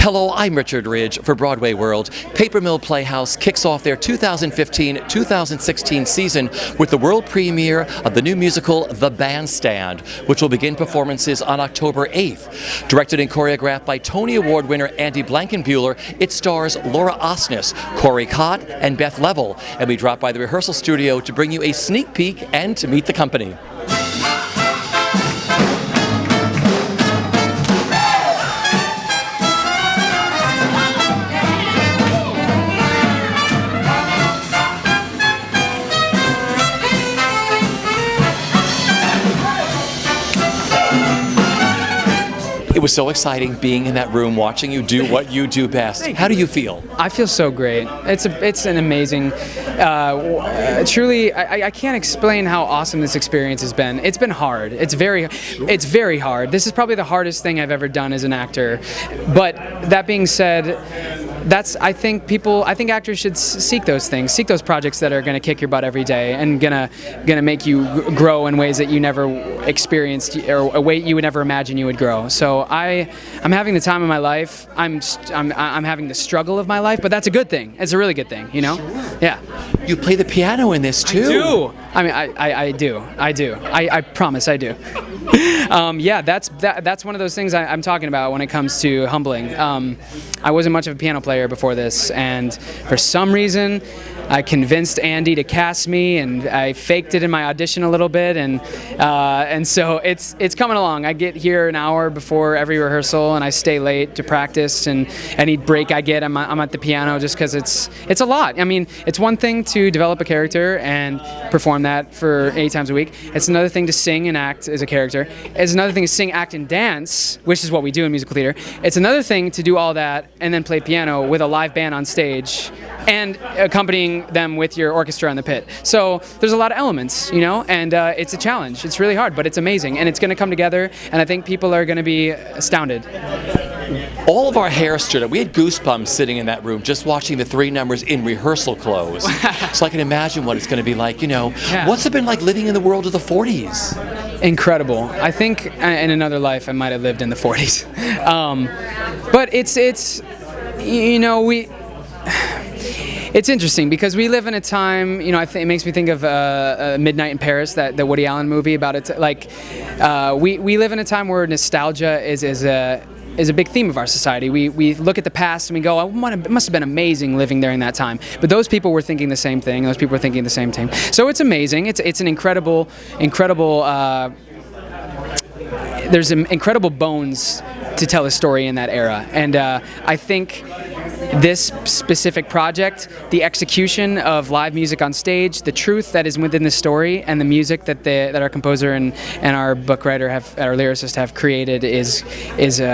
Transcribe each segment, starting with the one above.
Hello, I'm Richard Ridge for BroadwayWorld. Mill Playhouse kicks off their 2015-2016 season with the world premiere of the new musical The Bandstand, which will begin performances on October 8th. Directed and choreographed by Tony Award winner Andy Blankenbuehler, it stars Laura Osnes, Cott, and Beth Leavel, and we drop by the rehearsal studio to bring you a sneak peek and to meet the company. It was so exciting being in that room, watching you do what you do best. How do you feel? I feel so great. It's an amazing, truly, I can't explain how awesome this experience has been. It's been hard. It's very hard. This is probably the hardest thing I've ever done as an actor. But that being said, I think actors should seek those things, seek those projects that are going to kick your butt every day and gonna make you grow in ways that you never experienced or a way you would never imagine you would grow. So I'm having the time of my life. I'm having the struggle of my life, but that's a good thing. It's a really good thing, you know? Sure. Yeah. You play the piano in this too. I do. I mean, I do. I promise I do. Yeah, that's one of those things I'm talking about when it comes to humbling. I wasn't much of a piano player before this, and for some reason I convinced Andy to cast me, and I faked it in my audition a little bit, and so it's coming along. I get here an hour before every rehearsal, and I stay late to practice, and any break I get, I'm at the piano just because it's a lot. I mean, it's one thing to develop a character and perform that for 8 times a week. It's another thing to sing and act as a character. It's another thing to sing, act, and dance, which is what we do in musical theater. It's another thing to do all that and then play piano with a live band on stage and accompanying them with your orchestra in the pit. So there's a lot of elements, you know, and it's a challenge. It's really hard, but it's amazing, and it's going to come together, and I think people are going to be astounded. All of our hair stood up. We had goosebumps sitting in that room just watching the 3 numbers in rehearsal clothes. So I can imagine what it's going to be like, you know. Yeah. What's it been like living in the world of the 40s? Incredible. I think in another life I might have lived in the 40s. But it's you know, it's interesting because we live in a time, you know, it makes me think of Midnight in Paris, the Woody Allen movie about it. Like, we live in a time where nostalgia is a big theme of our society. We look at the past and we go, oh, it must have been amazing living during that time. But those people were thinking the same thing. Those people were thinking the same thing. So it's amazing. It's an incredible. There's incredible bones to tell a story in that era, and I think this specific project, the execution of live music on stage, the truth that is within the story, and the music that our composer and our book writer our lyricist have created is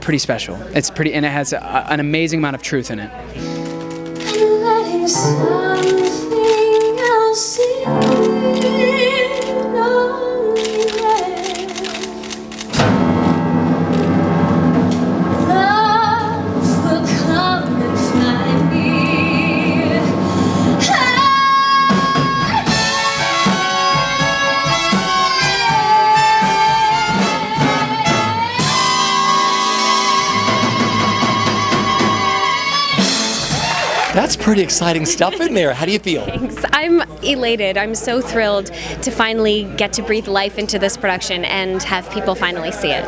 pretty special. It's pretty, and it has an amazing amount of truth in it. Something else That's pretty exciting stuff in there. How do you feel? Thanks. I'm elated. I'm so thrilled to finally get to breathe life into this production and have people finally see it.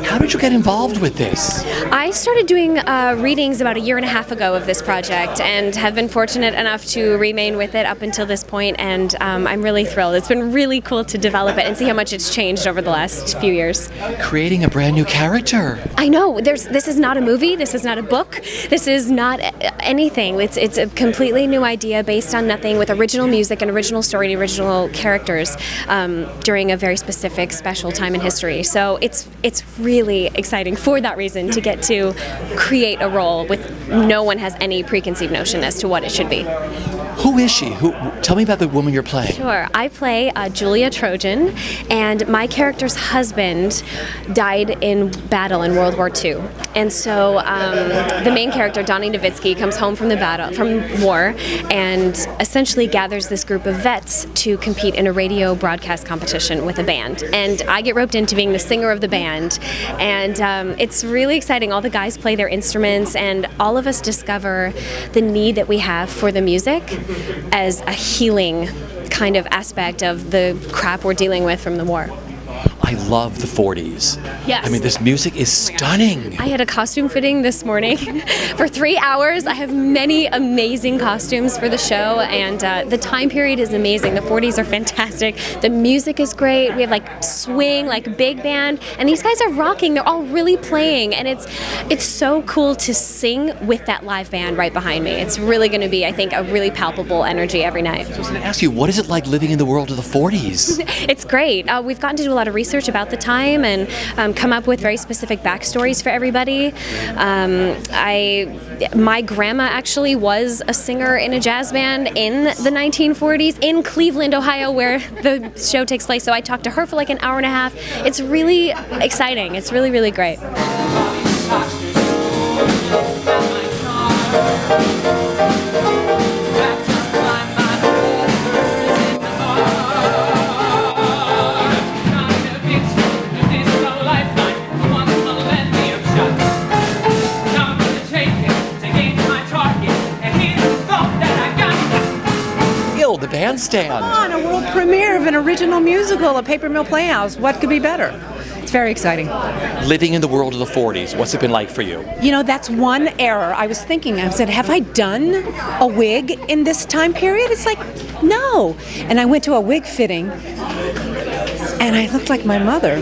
How did you get involved with this? I started doing readings about 1.5 years ago of this project and have been fortunate enough to remain with it up until this point, and I'm really thrilled. It's been really cool to develop it and see how much it's changed over the last few years. Creating a brand new character. I know. This is not a movie. This is not a book. This is not anything. It's a completely new idea based on nothing, with original music and original story and original characters during a very specific, special time in history. So it's really exciting for that reason to get to create a role with no one has any preconceived notion as to what it should be. Who is she? Tell me about the woman you're playing. Sure. I play Julia Trojan, and my character's husband died in battle in World War II. And so the main character, Donnie Nowitzki, comes home from war, and essentially gathers this group of vets to compete in a radio broadcast competition with a band. And I get roped into being the singer of the band, and it's really exciting. All the guys play their instruments, and all of us discover the need that we have for the music as a healing kind of aspect of the crap we're dealing with from the war. I love the 40s. Yes. I mean, this music is stunning. I had a costume fitting this morning for 3 hours. I have many amazing costumes for the show, and the time period is amazing. The 40s are fantastic. The music is great. We have like swing, like big band, and these guys are rocking. They're all really playing, and it's so cool to sing with that live band right behind me. It's really going to be, I think, a really palpable energy every night. I was going to ask you, what is it like living in the world of the 40s? It's great. We've gotten to do a lot of research about the time and come up with very specific backstories for everybody. My grandma actually was a singer in a jazz band in the 1940s in Cleveland, Ohio, where the show takes place. So I talked to her for like an hour and a half. It's really exciting. It's really, really great. The Bandstand. Come on, a world premiere of an original musical at Paper Mill Playhouse. What could be better? It's very exciting. Living in the world of the 40s, what's it been like for you? You know, that's one error. I was thinking, I said, have I done a wig in this time period? It's like, no. And I went to a wig fitting, and I looked like my mother.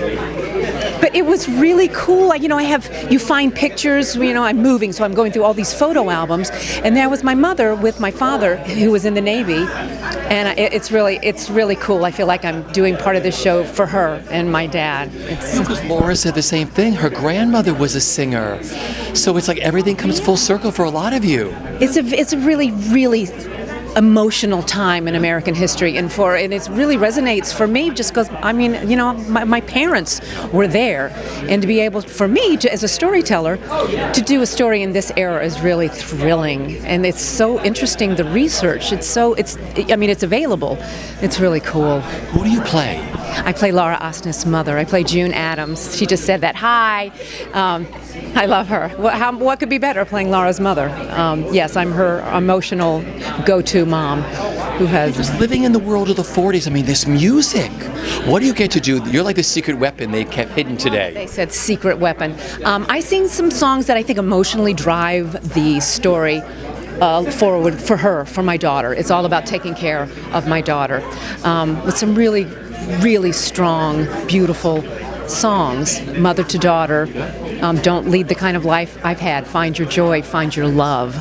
But it was really cool. You find pictures, I'm moving, so I'm going through all these photo albums. And there was my mother with my father, who was in the Navy. And it's really cool. I feel like I'm doing part of this show for her and my dad. Because Laura said the same thing. Her grandmother was a singer. So it's like everything comes full circle for a lot of you. It's a really, really emotional time in American history, and it really resonates for me just because my parents were there, and to be able for me as a storyteller to do a story in this era is really thrilling, and it's so interesting. The research, it's available. It's really cool. Who do you play? I play Laura Osnes' mother. I play June Adams. She just said that. Hi. I love her. What could be better, playing Laura's mother? Yes, I'm her emotional go-to mom who has... Just living in the world of the 40s, this music. What do you get to do? You're like the secret weapon they kept hidden today. They said secret weapon. I sing some songs that I think emotionally drive the story forward for my daughter. It's all about taking care of my daughter with some really, really strong, beautiful songs. Mother to daughter, don't lead the kind of life I've had. Find your joy, find your love.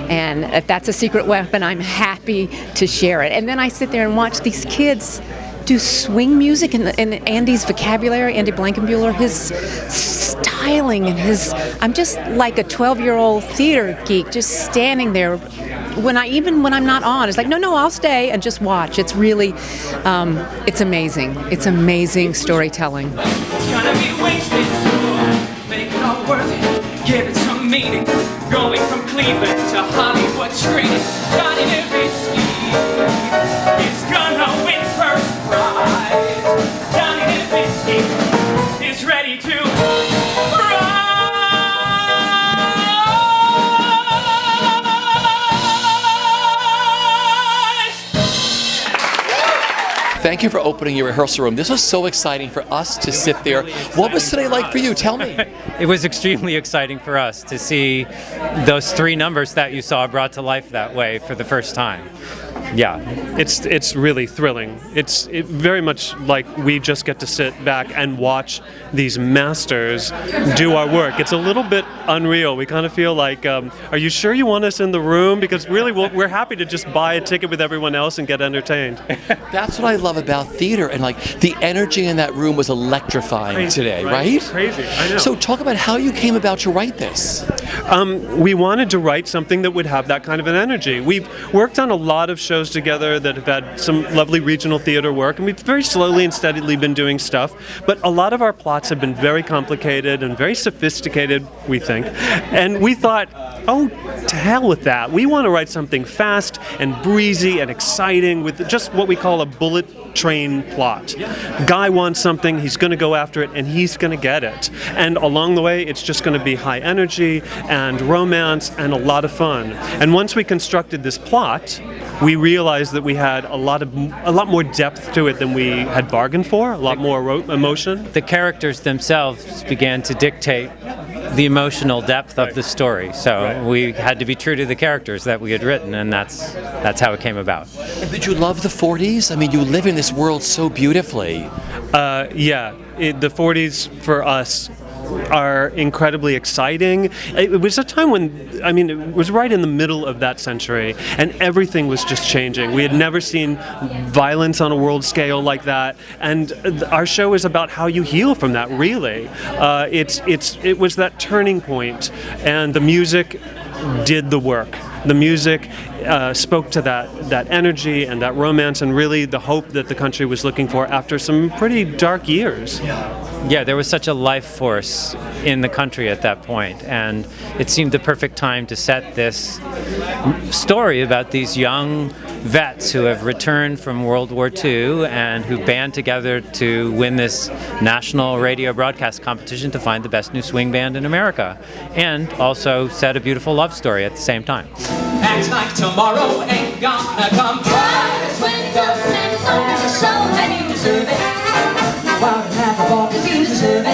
And if that's a secret weapon, I'm happy to share it. And then I sit there and watch these kids do swing music and Andy's vocabulary, Andy Blankenbuehler, his styling and I'm just like a 12-year-old theater geek just standing there. When I'm not on, it's like, no, I'll stay and just watch. It's really, it's amazing. It's amazing storytelling. It's gonna be wasted, make it all worth it, give it some meaning. Going from Cleveland to Hollywood screening, Johnny Nowitzki is gonna win first prize. Johnny Nowitzki is ready to rise. Thank you for opening your rehearsal room. This was so exciting for us to sit there. What was today like for you? Tell me. It was extremely exciting for us to see those 3 numbers that you saw brought to life that way for the first time. Yeah. It's really thrilling. It's very much like we just get to sit back and watch these masters do our work. It's a little bit unreal. We kind of feel like, are you sure you want us in the room? Because really, we're happy to just buy a ticket with everyone else and get entertained. That's what I love about theater, and like the energy in that room was electrifying today, right? Crazy, I know. So talk about how you came about to write this. We wanted to write something that would have that kind of an energy. We've worked on a lot of shows together that have had some lovely regional theater work, and we've very slowly and steadily been doing stuff, but a lot of our plots have been very complicated and very sophisticated, we think, and we thought, oh, to hell with that. We want to write something fast and breezy and exciting with just what we call a bullet train plot. Guy wants something, he's going to go after it, and he's going to get it. And along the way, it's just going to be high energy and romance and a lot of fun. And once we constructed this plot, we realized that we had a lot more depth to it than we had bargained for, a lot more emotion. The characters themselves began to dictate the emotional depth of the story. So we had to be true to the characters that we had written, and that's how it came about. And did you love the 40s? I mean, you live in this world so beautifully. The 40s for us are incredibly exciting. It was a time when, I mean, it was right in the middle of that century, and everything was just changing. We had never seen violence on a world scale like that, and our show is about how you heal from that, really. It was that turning point, and the music did the work. The music spoke to that energy and that romance and really the hope that the country was looking for after some pretty dark years. Yeah, there was such a life force in the country at that point, and it seemed the perfect time to set this story about these young vets who have returned from World War II and who band together to win this national radio broadcast competition to find the best new swing band in America, and also set a beautiful love story at the same time. Act like tomorrow ain't gonna come. Cause when it goes and it's over the show, and you deserve it. While you have a ball, cause you deserve it. I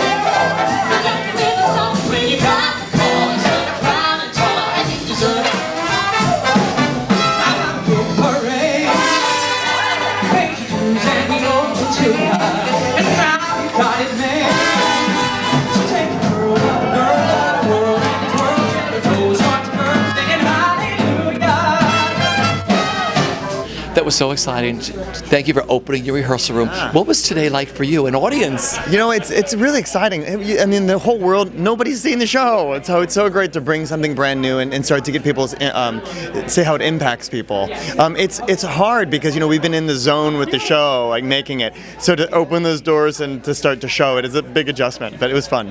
got to hear the song when you got the call. It's gonna cry and tall, and you deserve it. I got a good parade. Pay your dues and you know what you got. And now you got it made. So take a girl out of the world, and the world, the toes start to burn, singing hallelujah. That was so exciting. Thank you for opening your rehearsal room. What was today like for you, an audience? You know, it's really exciting. I mean, the whole world, nobody's seen the show. It's so great to bring something brand new and start to get people, say how it impacts people. It's hard because, you know, we've been in the zone with the show, like making it. So to open those doors and to start to show it is a big adjustment, but it was fun.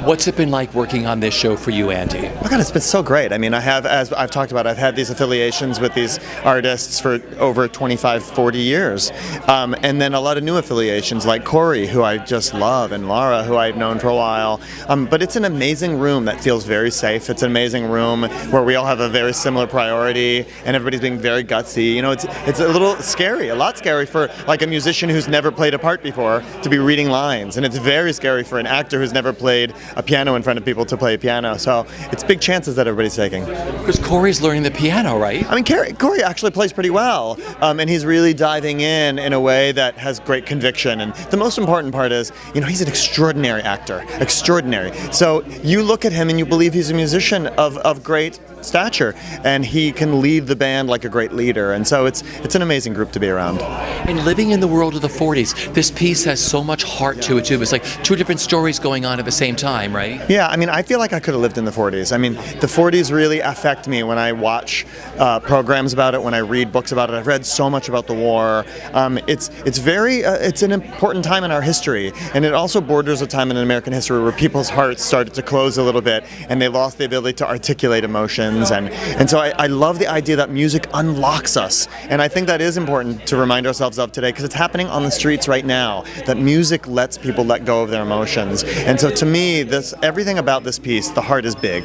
What's it been like working on this show for you, Andy? Oh God, it's been so great. I mean, as I've talked about, I've had these affiliations with these artists for over 25, 40 years. And then a lot of new affiliations like Corey, who I just love, and Laura, who I've known for a while. But it's an amazing room that feels very safe. It's an amazing room where we all have a very similar priority and everybody's being very gutsy. You know, it's a little scary, a lot scary for like a musician who's never played a part before to be reading lines. And it's very scary for an actor who's never played a piano in front of people to play a piano. So it's big chances that everybody's taking. Because Corey's learning the piano, right? I mean, Corey actually plays pretty well. And he's really diving in a way that has great conviction. And the most important part is, you know, he's an extraordinary actor, extraordinary. So you look at him and you believe he's a musician of great stature, and he can lead the band like a great leader. And so it's an amazing group to be around. And living in the world of the 40s, this piece has so much heart to it too. It's like two different stories going on at the same time, right? Yeah, I mean, I feel like I could have lived in the 40s. I mean, the 40s really affect me when I watch programs about it, when I read books about it. I've read so much about the war. It's an important time in our history, and it also borders a time in American history where people's hearts started to close a little bit, and they lost the ability to articulate emotions. And so I love the idea that music unlocks us, and I think that is important to remind ourselves of today, because it's happening on the streets right now, that music lets people let go of their emotions. And so to me, everything about this piece, the heart is big.